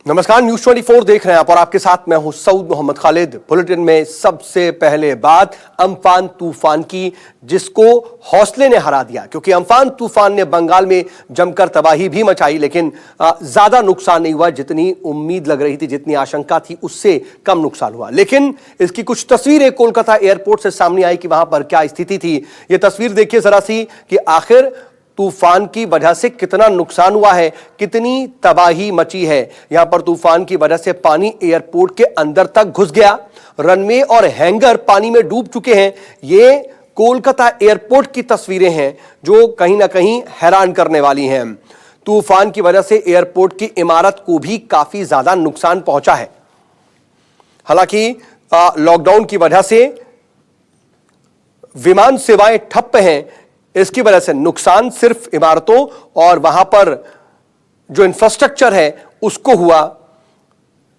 नमस्कार, न्यूज 24 देख रहे हैं आप और आपके साथ मैं हूं सऊद मोहम्मद खालिद। बुलेटिन में सबसे पहले बात अम्फान तूफान की, जिसको हौसले ने हरा दिया, क्योंकि अम्फान तूफान ने बंगाल में जमकर तबाही भी मचाई, लेकिन ज्यादा नुकसान नहीं हुआ। जितनी उम्मीद लग रही थी, जितनी आशंका थी, उससे कम नुकसान हुआ। लेकिन इसकी कुछ तस्वीरें कोलकाता एयरपोर्ट से सामने आई कि वहां पर क्या स्थिति थी। यह तस्वीर देखिए जरा सी कि आखिर तूफान की वजह से कितना नुकसान हुआ है, कितनी तबाही मची है। यहां पर तूफान की वजह से पानी एयरपोर्ट के अंदर तक घुस गया, रनवे और हैंगर पानी में डूब चुके हैं। ये कोलकाता एयरपोर्ट की तस्वीरें हैं जो कहीं ना कहीं हैरान करने वाली हैं। तूफान की वजह से एयरपोर्ट की इमारत को भी काफी ज्यादा नुकसान पहुंचा है। हालांकि लॉकडाउन की वजह से विमान सेवाएं ठप्प हैं, इसकी वजह से नुकसान सिर्फ इमारतों और वहां पर जो इंफ्रास्ट्रक्चर है उसको हुआ।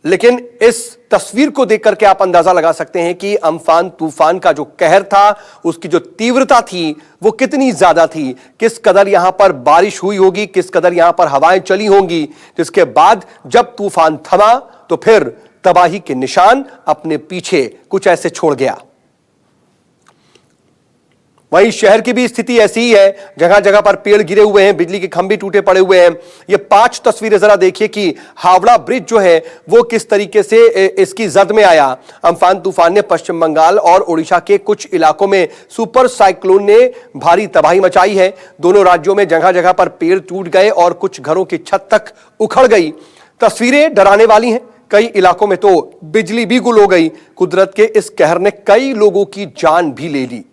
लेकिन इस तस्वीर को देख करके आप अंदाजा लगा सकते हैं कि अम्फान तूफान का जो कहर था, उसकी जो तीव्रता थी, वो कितनी ज्यादा थी। किस कदर यहां पर बारिश हुई होगी, किस कदर यहां पर हवाएं चली होंगी, जिसके बाद जब तूफान थमा तो फिर तबाही के निशान अपने पीछे कुछ ऐसे छोड़ गया। वहीं शहर की भी स्थिति ऐसी ही है, जगह जगह पर पेड़ गिरे हुए हैं, बिजली के खंभे टूटे पड़े हुए हैं। ये 5 तस्वीरें जरा देखिए कि हावड़ा ब्रिज जो है वो किस तरीके से इसकी जद में आया। अम्फान तूफान ने पश्चिम बंगाल और ओडिशा के कुछ इलाकों में सुपर साइक्लोन ने भारी तबाही मचाई है। दोनों राज्यों में जगह जगह पर पेड़ टूट गए और कुछ घरों की छत तक उखड़ गई। तस्वीरें डराने वाली हैं। कई इलाकों में तो बिजली भी गुल हो गई। कुदरत के इस कहर ने कई लोगों की जान भी ले ली।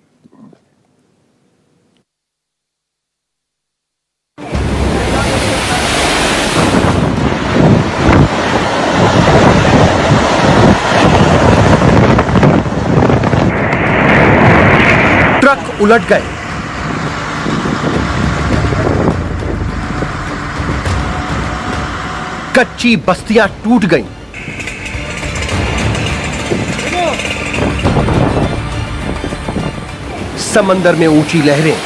ट्रक उलट गए, कच्ची बस्तियां टूट गईं, समंदर में ऊंची लहरें,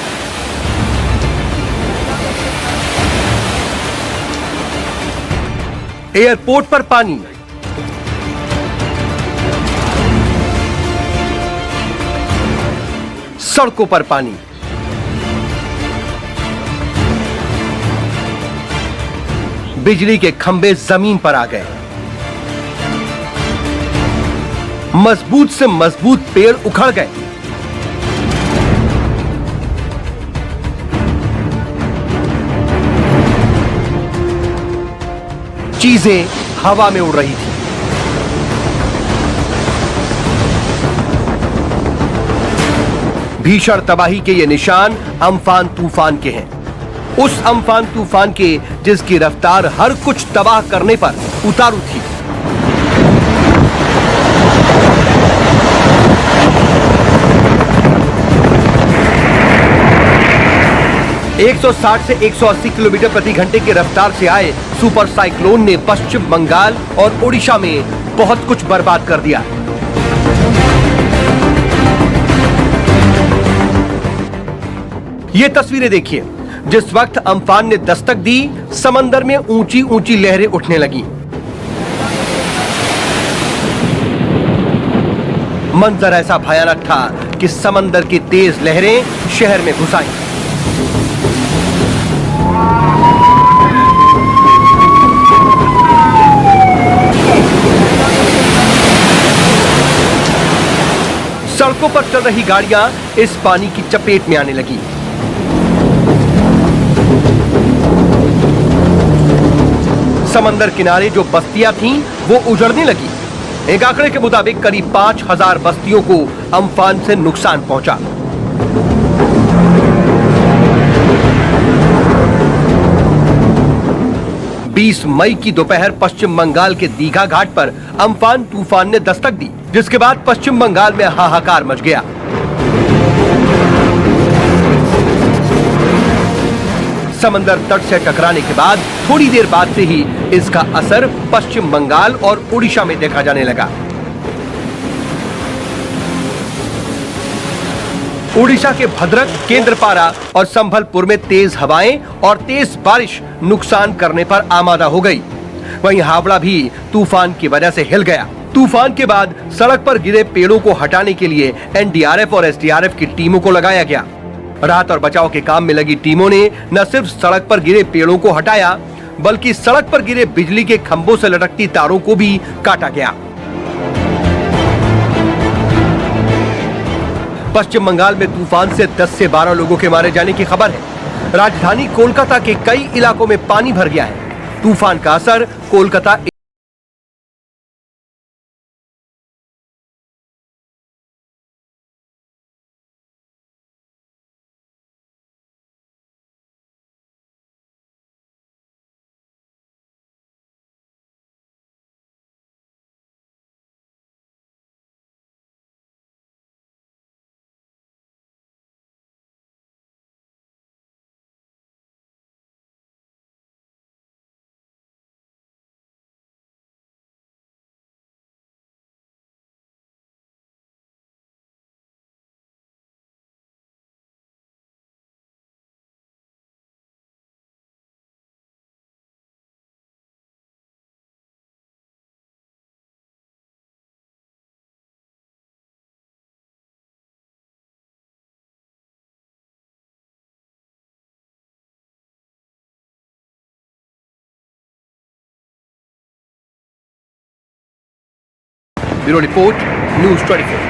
एयरपोर्ट पर पानी, सड़कों पर पानी, बिजली के खंभे जमीन पर आ गए, मजबूत से मजबूत पेड़ उखड़ गए, चीजें हवा में उड़ रही थी। भीषण तबाही के ये निशान अम्फान तूफान के हैं। उस अम्फान तूफान के जिसकी रफ्तार हर कुछ तबाह करने पर उतारू थी। एक 160 से 180 किलोमीटर प्रति घंटे की रफ्तार से आए सुपर साइक्लोन ने पश्चिम बंगाल और ओडिशा में बहुत कुछ बर्बाद कर दिया। ये तस्वीरें देखिए, जिस वक्त अम्फान ने दस्तक दी, समंदर में ऊंची ऊंची लहरें उठने लगी। मंजर ऐसा भयानक था कि समंदर की तेज लहरें शहर में घुस आईं। सड़कों पर चल रही गाड़ियां इस पानी की चपेट में आने लगी। समंदर किनारे जो बस्तियां थीं, वो उजड़ने लगी। एक आंकड़े के मुताबिक करीब 5000 बस्तियों को अम्फान से नुकसान पहुंचा। बीस मई की दोपहर पश्चिम बंगाल के दीघा घाट पर अम्फान तूफान ने दस्तक दी, जिसके बाद पश्चिम बंगाल में हाहाकार मच गया। समंदर तट से टकराने के बाद थोड़ी देर बाद से ही इसका असर पश्चिम बंगाल और उड़ीसा में देखा जाने लगा। उड़ीसा के भद्रक, केंद्रपारा और संभलपुर में तेज हवाएं और तेज बारिश नुकसान करने पर आमादा हो गई। वहीं हावड़ा भी तूफान की वजह से हिल गया। तूफान के बाद सड़क पर गिरे पेड़ों को हटाने के लिए एनडीआरएफ और एसडीआरएफ की टीमों को लगाया गया। राहत और बचाव के काम में लगी टीमों ने न सिर्फ सड़क पर गिरे पेड़ों को हटाया, बल्कि सड़क पर गिरे बिजली के खंभों से लटकती तारों को भी काटा गया। पश्चिम बंगाल में तूफान से 10 से 12 लोगों के मारे जाने की खबर है। राजधानी कोलकाता के कई इलाकों में पानी भर गया है। तूफान का असर कोलकाता ब्यूरो रिपोर्ट, न्यूज़ 24।